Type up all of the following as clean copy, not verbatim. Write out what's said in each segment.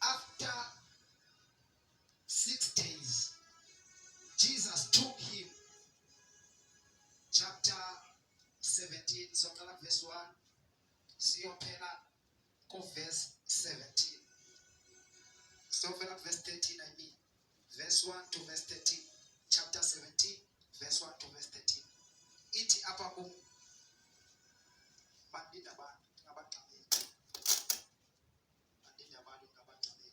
After 6 days, Jesus took him. Chapter 17, so verse 1. See your pen, verse 17. So verse 13, I mean. Verse 1 to verse 13. Chapter 17, verse 1 to verse 13. Iti apakum bandida ba ngabatame. Bandida ba ngabatame.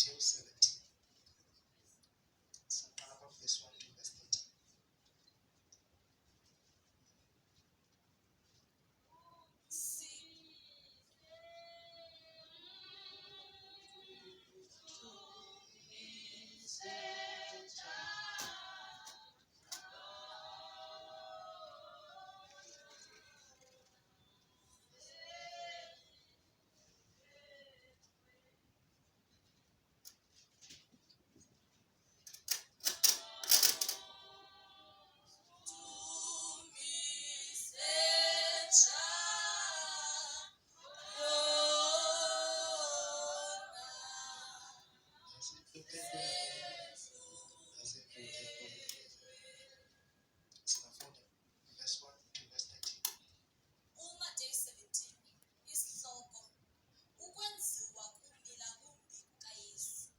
Matthew 17. So verse 1 to verse 13. Verse 1 to verse 13. Day 17 isihloko ukwenziwa kumila kumbi kukaYesu.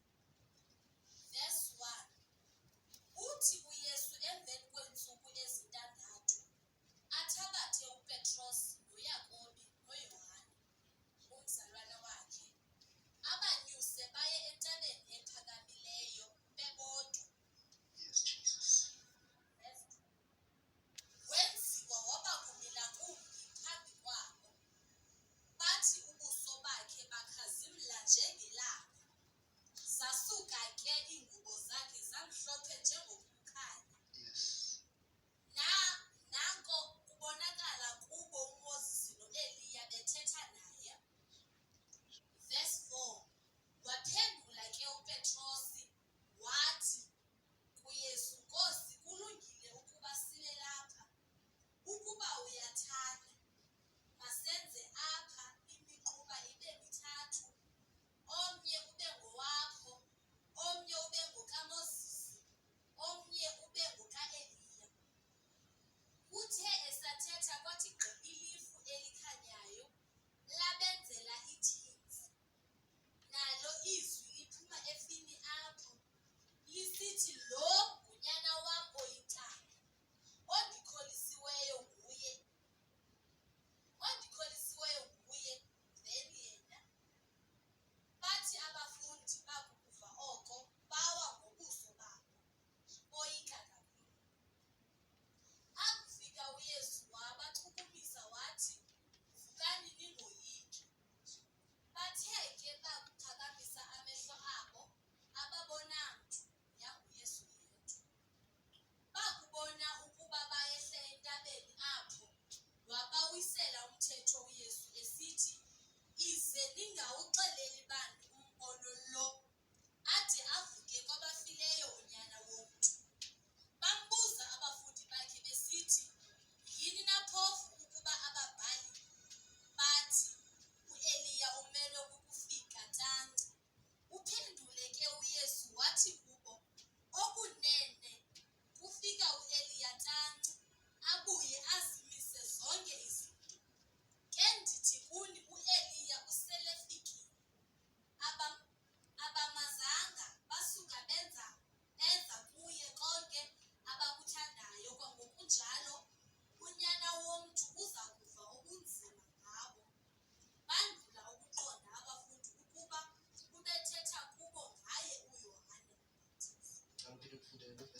Verse 1 uthi uYesu emveni kweentsuku ezintandathu athabathe uPetros noYakobi noYohane umzalwana wakhe abanyuse baye entabeni ephakamileyo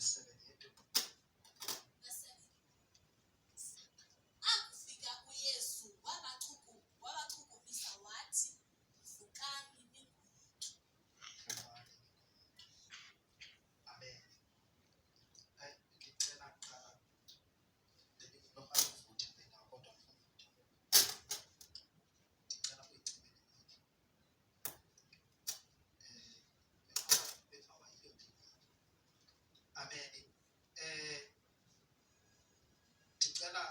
verse 7 yethu. Akufika uYesu wabachukumisa wathi, vukani ninguye. Amen. Ngicela kuqala lokuba uvuthe mina kodwa ngicela uyicime amen. Ngicela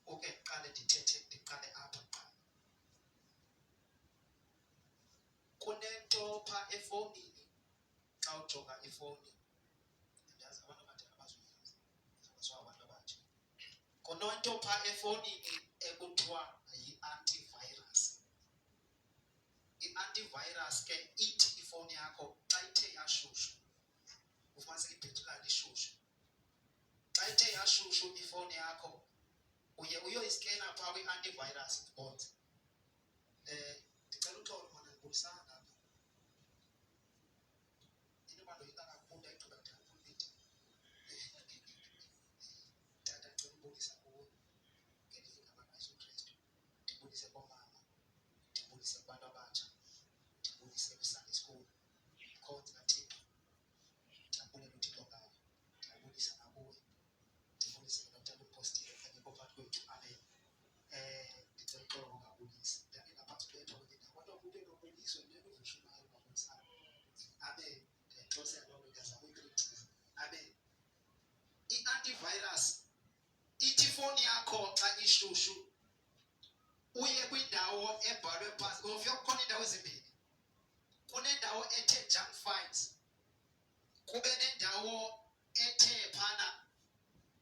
uqale ndiqale apha kuqala. Kunento pha efonini xa ujonga ifoni. Ndazi abantu abadala bazoyazi. Abantu abatsha. Kunento pha efonini ekuthiwa yi-antivirus. I-antivirus ke ithi ifoni yakho xa ithe yashushu, ufumaniseka ibhetri layo lishushu. Xa ithe yashushu ifoni yakho uye uyoyiskena phaa kwi-antivirus bots. Ndicela uxolo mna ndibulisana apha. Into bandoyika kakhulu ndayigqiba ndiyakubhida. Tata ndicela ubulisa kuwe ngelinye igama likaYesu Kristu. Ndibulise koomama, ndibulise kubantu abatsha, ndibulise kwi-Sunday school, khonza kaThixo. Ndiyabulela uThixo ngawe. Ndiyabulisa nakuwe. Ndibulise notata umpostile engekho phakathi kwethu. Amen. Ndicela uxolo ngokungabulisi. Ndiyangena phantsi kwethu kodwa umntu enobuliswe nento evushumayo ungabulisanga. Amen. Ndiyayixosela loo nto ndiyazama uyikrithiza. Amen. I-antivirus ithi ifoni yakho xa ishushu uye kwindawo ebhalwe phantsi. Ufika kukhona iindawo ezimbini. Kunendawo ethe junk files, kube nendawo ethe phana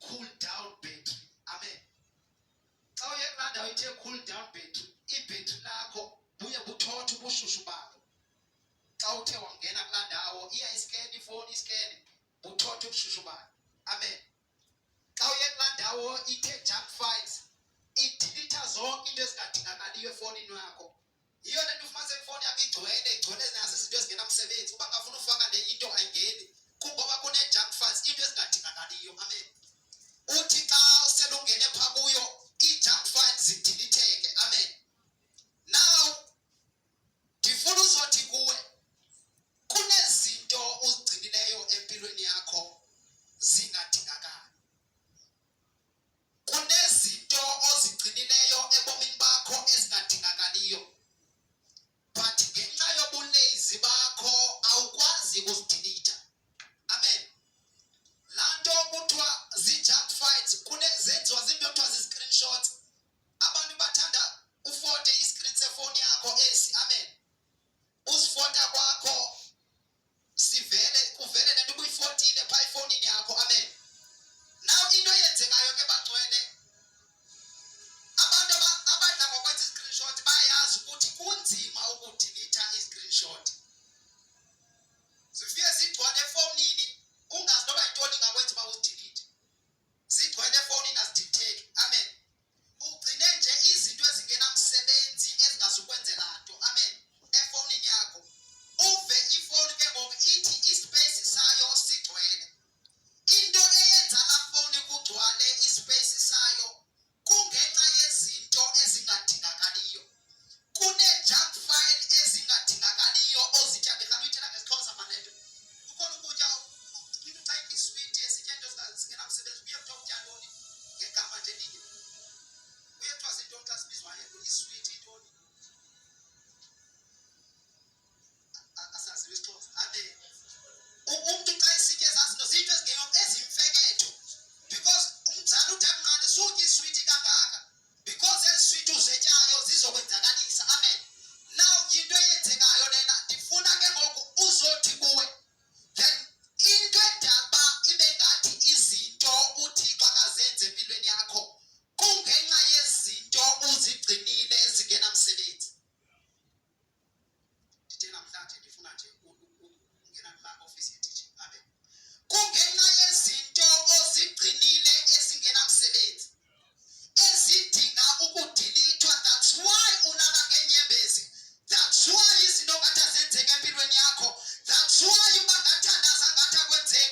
cool down battery. Amen. Xa uye kulaa ndawo ithe cool down battery, ibhetri lakho buye buthothe ubushushu balo. Xa uthe wangena kulaa ndawo iyayiskena ifoni, iskene buthothe ubushushu balo. Amen. Xa uye kulaa ndawo ithe junk files, idilitha zonke into ezingadingakaliyo efonini yakho. Yiyo le nto ufumaniseka ifoni yakho igcwele nazo izinto ezingenamsebenzi. Uba ngafuna ufaka le into ayingeni kungoba kune-junk files, into ezingadingakaliyo. Amen. Uthi xa selungene phaa kuyo ii-junk files zidilitheke. Amen. Now ndifuna uzothi kuwe kunezinto uzigcinileyo empilweni yakho zingadingakali. Kunezinto ozigcinileyo ebomini bakho ezingadingakaliyo, but ngenxa yobulezi bakho awukwazi ukuzidilitha. Amen. Laa nto kuthiwa zii-junk files zenziwa zinto kuthiwa zi-screenshots. Abantu bathanda ufote iskrini sefoni yakho esi. Amen. Usifota kwakho kuvele le nto ubuyifotile phaa efowunini yakho. Amen. Now into eyenzekayo ke bagcwele abantu abadla ngokwenza i-screenshot bayayazi ukuthi kunzima ukudilitha i-screenshot. Zifike zigcwale efowunini ungazi noba yintoni ingakwenza uba uzidilithe. Zigcwele efowunini azidilitheki. Amen. Ugcine nje izinto ezingenamsebenzi ezingazukwenzela nto. Amen. Efowunini yakho uve ifowuni ke ngoku ithi ispace sayo sigcwele. Into eyenza laa fowuni kugcwale ispace sayo kungenxa yezinto ezingadingakaliyo. Kune-junk file ezingadingakaliyo ozitya. Ndikhala uyithetha ngesiXhosa manje le nto. Kukhona ukutya into xa ingiswiti esitya into ezingenamsebenzi kuye kuthiwa utya ntoni ngegama nje elinye. Kuye kuthiwa zintoni xa zibizwayo iswiti intoni? Asaziwa isiXhosa. Amen. Umntu xa esitya ezaa zinto zinto ezimfeketho, because umzali ude mnqande sutya iswiti kangaka because ezi switi uzetyayo zizokwenzakalisa. Amen. Now into eyenzekayo lena ndifuna ke ngoku uzothi kuwe then into edala uba ibe ngathi izinto uThixo akazenze empilweni yakho kungenxa yezinto uzigcinile ezingenamsebenzi. Ndithe namhlanje ndifuna nje ungena kulaa ofisi ye-teaching. Amen. Kungenxa yezinto ozigcinile ezingenamsebenzi ezidinga ukudilithwa. That's why ulala ngeenyembezi. That's why izinto ngathi azenzeka empilweni yakho. That's why uba ngathi andaza ngathi akwenzeki.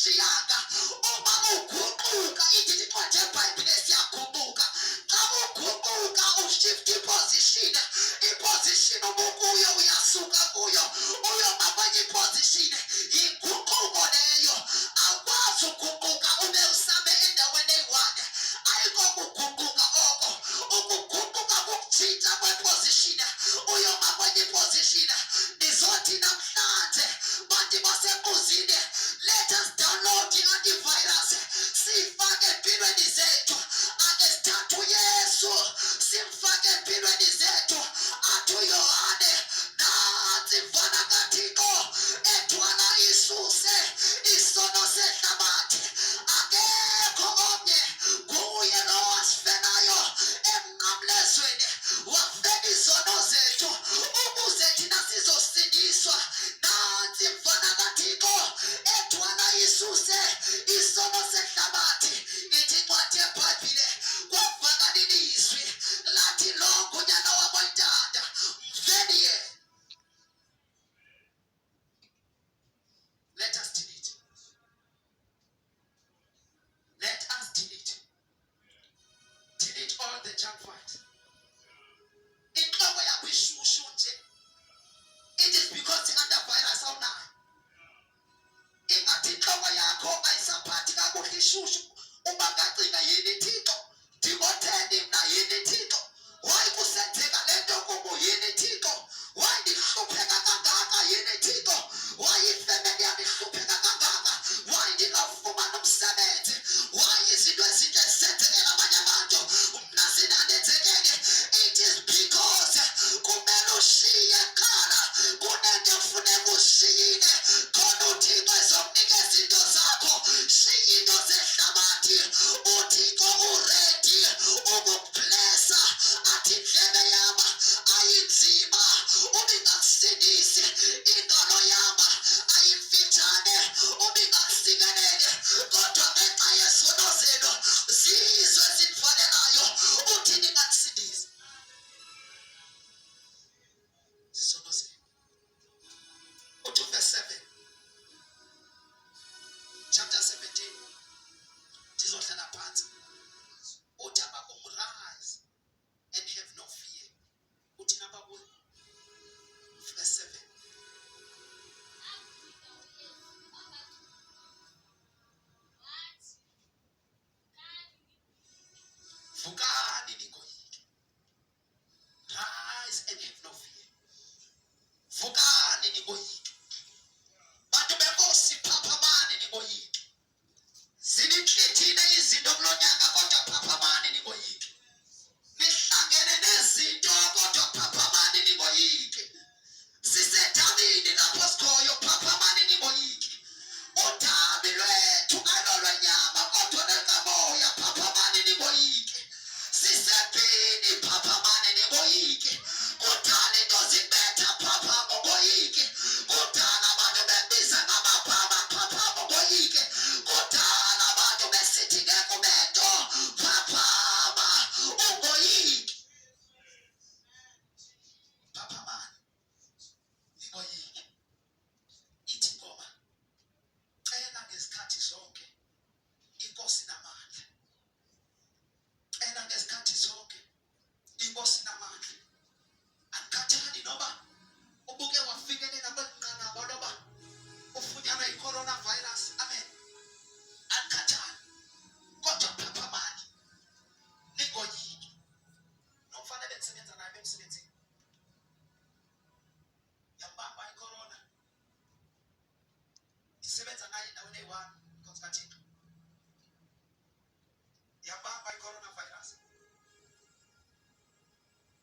ingashiyanga uma uguquka ithi incwadi yeBhayibheli siyaguquka xa uguquka ushift iposition obukuyo uyasuka kuyo uyoma kwenye iposition iguquko leyo awukwazi uguquka ube usame endaweni eyi-one ayikho kuguquka oko ukuguquka kukutshintsha kweposition uyoma kwenye iposition nizothi namhlanje bantu basekuzini let us download i-antivirus siyifake empilweni zethu ake sithathe uyesu simfake empilweni zethu athi uyohane nansi mfana kathixo ethwala isuse isono sehlabathi akekho omnye kuye lo wasifelayo emnqamlezweni wafela izono zethu ukuze thina sizosindiswa nansi mfana kathixo ethwala isuse isono sehlabathi ithi incwadi yeBhayibhile kwavakala ilizwi lathi lo ngunyana waboyitanda mveliye. Let us delete. Let us delete. Delete all the junk files. Inhloko yakho ishushu nje. It is because the antivirus awunayo. Ingathi inhloko yakho ayisaphathi kakuhle ishushu. Uma ngacinga yini Thixo? Ndingotheni mna yini Thixo? Why kusenzeka lento kubo yini Thixo? Why ndihlupheka kangaka yini Thixo? Why ifamily yami ihlupheka kangaka? Why ndingafumani umsebenzi? Why izinto ezintle zisenzekela abanye abantu mna zinandenzekele? It is because kumele ushiye kuqala kunento efuneka ushiyile khona uThixo ezomnikeza izinto zakho. Shiya into zehlabathi uThixo uredi ukukublessa athi indlebe yami ayinzima ubingakusindisi ingalo yami ayimfitshane ubingasikelele kodwa ngenxa yezono zenu zizwe zinivalelayo uthi ningakusindisi izono zenu. Uthi verse 7 chapter 17 ndizohlala phansi uthi ababumu rise and have no fear. Uthi nababumu verse 7 vukani ningoyiki. Rise and have no fear. Vukani ningoyiki. Bantu benkosi phaphamani ningoyiki. Zininhlithile izinto kulo nyaka kodwa phaphamani ningoyiki. Nihlangene nezinto kodwa phaphamani ningoyiki. Sisedabini lapho sikhoyo phaphamani ningoyiki. Udabi lwethu alolwenyama kodwa nelikamoya phaphamani ningoyiki. Sisebhini phaphamani ningoyiki. Kudala into zibetha phaphama ngoyiki. Kudala abantu bebiza ngamaphama phaphama ngoyiki. Kudala abantu besithi ngeke ubento phaphama ungoyiki. Phaphamani ningoyiki. Ithi ngoma cela ngezikhathi zonke inkosi namandla. Cela ngezikhathi zonke inkosi namandla. Akukhathali noba ubuke wafikelela kwelinqanaba loba ufunyanwa yi-coronavirus. Amen. Akukhathali kodwa phaphamani ningoyiki. Nomfana bendisebenza naye emsebenzini yambamba i-corona. Ndisebenza naye endaweni eyi-one because kathixo yambamba i-coronavirus.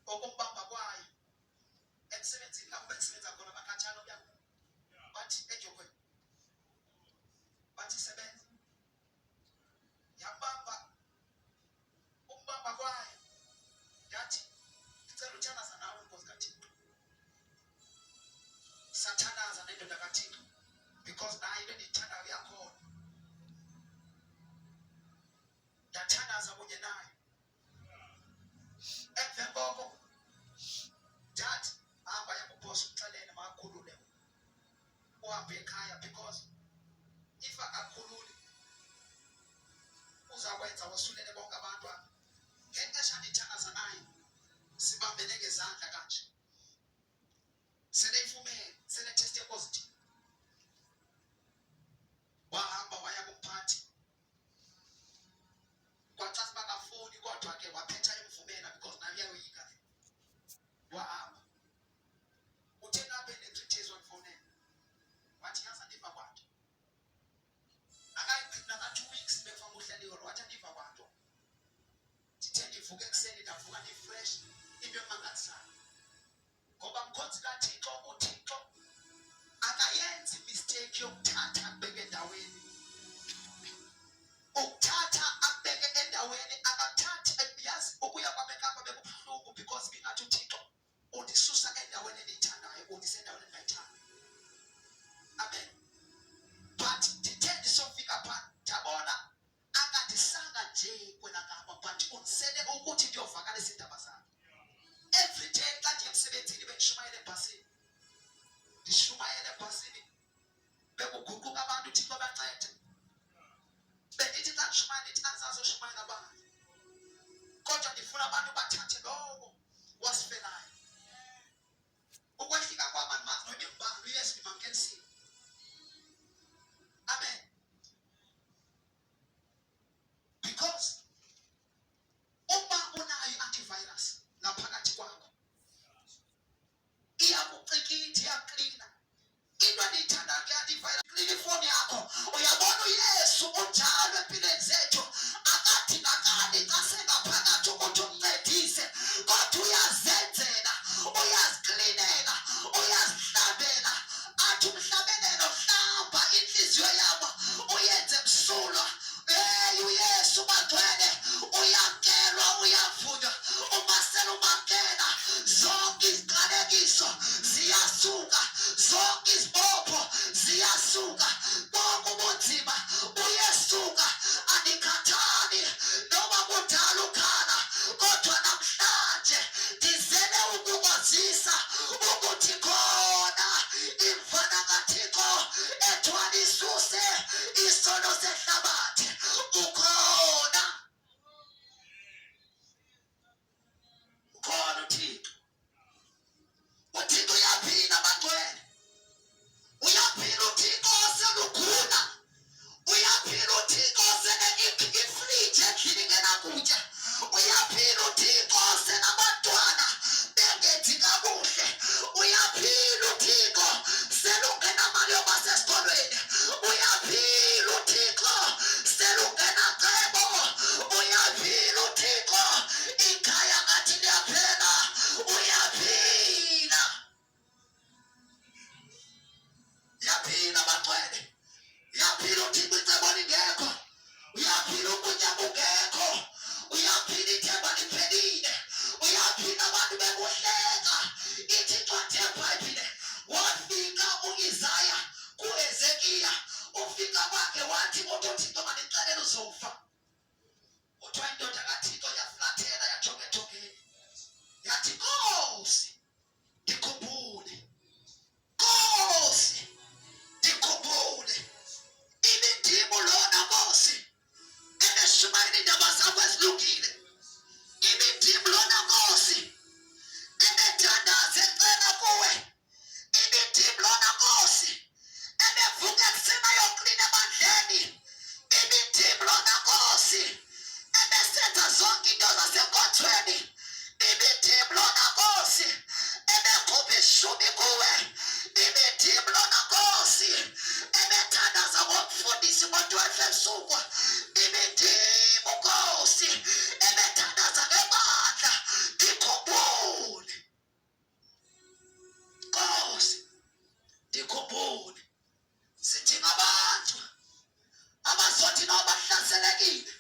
Okumbamba kwayo emsebenzini lapho bendisebenza khona bakhatshana omnyango bathi ejokweni bathi sebenza yambamba umbamba kwayo yathi ngicela uthanaza nawe nkosi kathixo. Sathanaza nendoda kathixo because naye into endiyithandayo yakhona. Ndathanaza kunye naye. Emveni koko ndathi hamba yakuphosa umxelele makakhulule uhambe ekhaya because ifa kakhulule uzakwenza wasulele bonke abantu apha ngexesha nithandaza naye sibambene ngezandla kanje seleyifumene seleteste positive wahamba waya kumphathi kwacaca bakafuni kodwa ke waphetha emvumela because naye uyayoyika wahamba uthe ngabe le-3 days wamfonela wathi yaza ndiva kwanto akayigcina ka-2 weeks bekufanele uhleliwe wathi andiva kwanto ndithe ndivuke ekuseni ndavuka ndifresh into emangalisayo ngoba mkhonzi kaThixo uThixo akayenzi mistake yokuthatha akubeke endaweni ukuthatha akubeke endaweni akathathi yazi ukuya kwabekapa bekubuhlungu because bingathi uThixo undisusa endaweni endiyithandayo undise endaweni endingayithandi amen but ndithe ndisofika phaa ndabona akandisanga nje kwela kapa but undisele ukuthi ndiyovakalisa iindaba zakhe every day xa ndiye emsebenzini bendishumayele ebhasini ndishumayele ebhasini bekuguquka abantu uThixo bancede bendithi xa ndishumayela ndithi andizazoshumayela abantu kodwa ndifuna abantu bathathe lowo wasifelayo ukwehlika kwam andimazi noba imbali uyesu ndimamkelisile amen because uma unayo i-antivirus ngaphakathi kwakho iyakucikitha iyaklina into endiyithanda nge-antivirus klina ifoni yakho uyabona uyesu unjalo empilweni zethu akadingakali xa sengaphakathi ukuthi umncedise kodwa uyazenzela uyaziklinela uyazihlabela athi umhlabelelo hlamba inhliziyo yabo uyenze msulwa uyesu bagcwele uyakelwa uyavunywa umasela umakela zonke iziqalekiso ziyasuka zonke izibopho ziyasuka bonke ubunzima buyesuka anikhathali noma kudala ukhala kodwa namhlanje ndizele ukukwazisa ukuthi khona imfana kaThixo ethwala isuse isono sehlabathi ukhona uThixo uThixo uyaphila abangcwele uyaphila uThixo oselukhuna uyaphila uThixo ifriji endlini ngenakutya uyaphila uThixo osenabantwana bengenzi kakuhle uyaphila uThixo selungenamali yoba sesikolweni uyaphila uThixo selungenacebo uyaphila uThixo ikhaya ngathi liyaphela uyaphila yaphila abangcwele uyaphila uThixo icebo lingekho uyaphila ukutya kungekho uyaphila ithemba liphelile uyaphila abantu bekuhleka ithi incwadi yeBhayibhile wafika u-Isaya kuHezekiya ufika kwakhe wathi uthi uThixo mandixelele uzofa kuthiwa indoda kaThixo yaflathela yajongethongeni yathi Nkosi ndikhumbule Nkosi ndikhumbule ibindim lona Nkosi ebeshumayela iindaba zakho ezilungile ibindim lona Nkosi ebethandaza ecela kuwe ibindim lona Nkosi ebevuka ekuseni ayoklina ebandleni ibindim lona Nkosi ebesenza zonke into zasenkonzweni ibindim lona Nkosi ebekhupha ishumi kuwe ibindim lona Nkosi ebethandaza ngomfundisi ngo-12 ebusuku ibindim Nkosi ebethandaza ngebandla ndikhumbule Nkosi ndikhumbule sithi ngabantu abazothi nabo bahlaselekile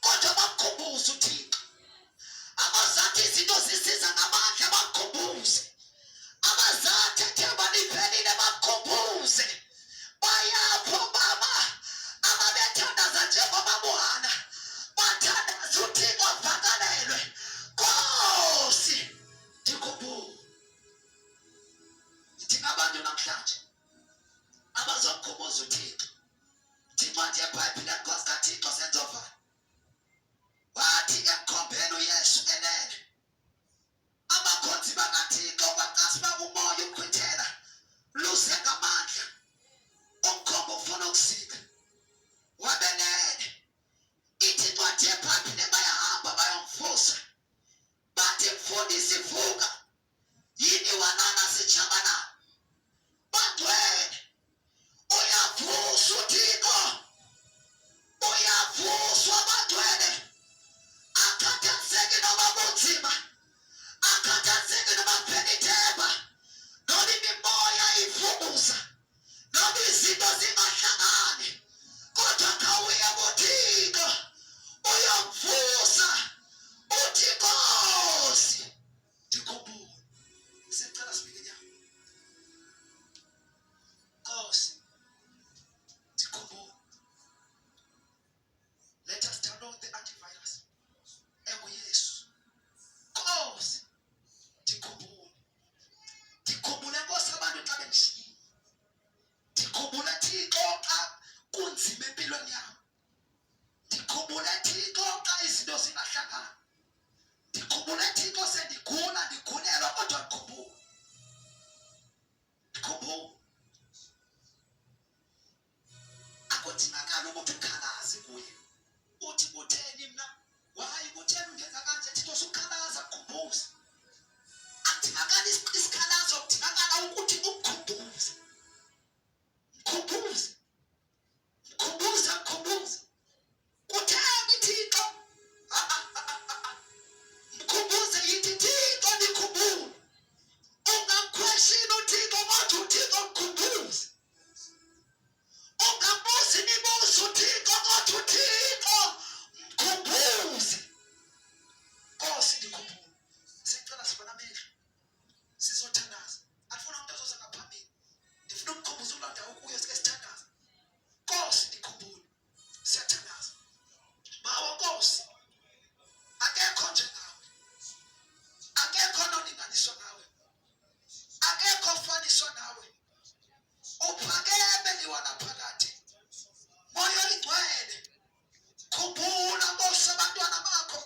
kodwa bakukhumbuze uThixo abazathi izinto zisiza ngamandla bakukhumbuze abazathi ethemba liphelile bakukhumbuze bayapho baba ababethandaza njengoba buhana bathandaza uThixo avakalelwe Nkosi ndikhumbule sithi ngabantu namhlanje abazokukhumbuza uThixo nokusika wabelele ithi kwathi ephaphile bayahamba bayomvusa bathi mfundisi vuka yini wanana sijabana bagcwele uyavuswa uThixo uyavuswa bagcwele akhathazeki noma bunzima akhathazeki noma phenithemba noma imimoya ivuza noma izinto zingahlangani kodwa khawuye kuThixo uyamvusa uthi Nkosi ndikhumbule sicela sibike nyama Nkosi ndikhumbule let us download the antivirus enguYesu Nkosi ndikhumbule Nkosi abantu xa bendishiyile ndikhumbule Thixo xa kunzima empilweni yami ndikhumbule Thixo xa izinto zingahlangani ndikhumbule Thixo sendigula ndigulelwa kodwa ndikhumbule akudingakali ukuthi ukhalaze kuye uthi kutheni mna wayi kutheni ungenza kanje Thixo sukhalaza kukhumbuze akudingakali isikhalazo kudingakala ukuthi ukukhumbuze mkhumbuze kutheni Thixo mkhumbuze yithi Thixo ndikhumbule ungamkhweshini uThixo wathi uThixo mkhumbuze ungambuzi imibuzo uThixo wathi uThixo mkhumbuze Nkosi ndikhumbule sicela sibona amehlo sizothandaza afuna umuntu azoza ngaphambili ndifuna umkhumbuzo ulanda ukuyo sike sithandaza Nkosi ndikhumbule siyathandaza mawo Nkosi akekho njengawe akekho nolinganiswa nawe akekho ofaniswa nawe uphakeme liwana phakathi moya ingcwele khumbula Nkosi abantwana bakho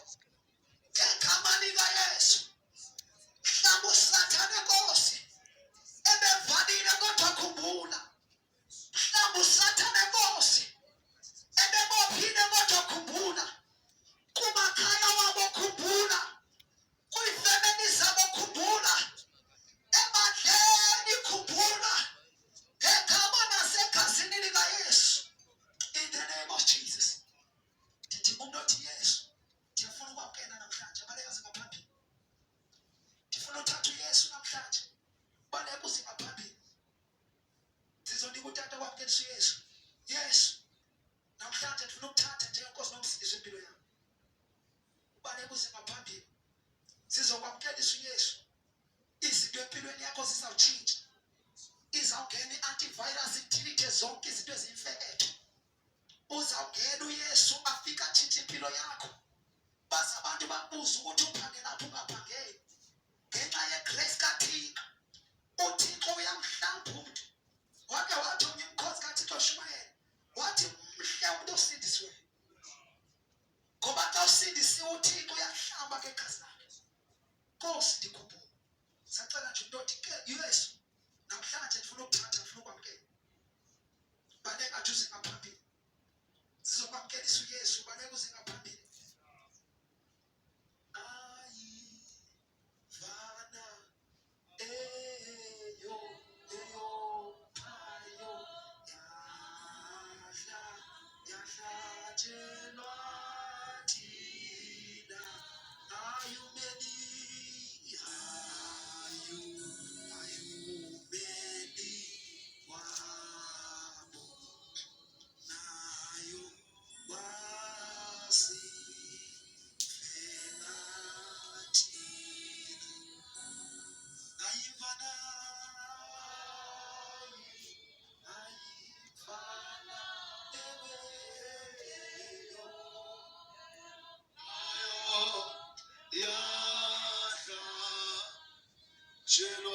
ngegama likaYesu hlamba usathane Nkosi ebevalile kodwa khumbula hlamba usathane Nkosi ebebophile kodwa khumbula kumakhaya wabo khumbula kuyifemeni zabo khumbula ebandleni khumbula ngegama nasekhazini likaYesu in the name of Jesus ndithi umuntu othi Yesu ndiyafuna ukwamkela namhlanje baleka zingaphambili ndifuna uthatha uYesu namhlanje baleka uzingaphambili sizonika utata kwamkelisa uYesu Yesu namhlanje ndifuna ukuthatha njengenkosi nomsindisi impilo yami ubaleka uzingaphambili sizokwamkelisa uYesu izinto empilweni yakho zizawutshintsha izawungena i-antivirus idilithe zonke izinto eziyimfeketho uzawungena uYesu afika atshintshe impilo yakho base abantu babuza ukuthi uphangelaphi ungaphangeli ngenxa yegrace kaThixo uThixo uyamhlamba umuntu wake wathi omnye umkhosi kaThixo Shumayeli wathi mhle umuntu osindisiweyo ngoba xa usindisiwe uThixo uyahlamba ngegazi lakhe Nkosi ndikhumbule sacela nje umuntu othi Yesu namhlanje ndifuna ukuthatha ndifuna ukwamkela baleka nje uzingaphambili sizokwamkelisa uYesu baleka uzingaphambili ayivana eyo phayo yahlatshelwa thina ayumeli wabo nayo wasifela thina ayivana eyo yahlatshelwa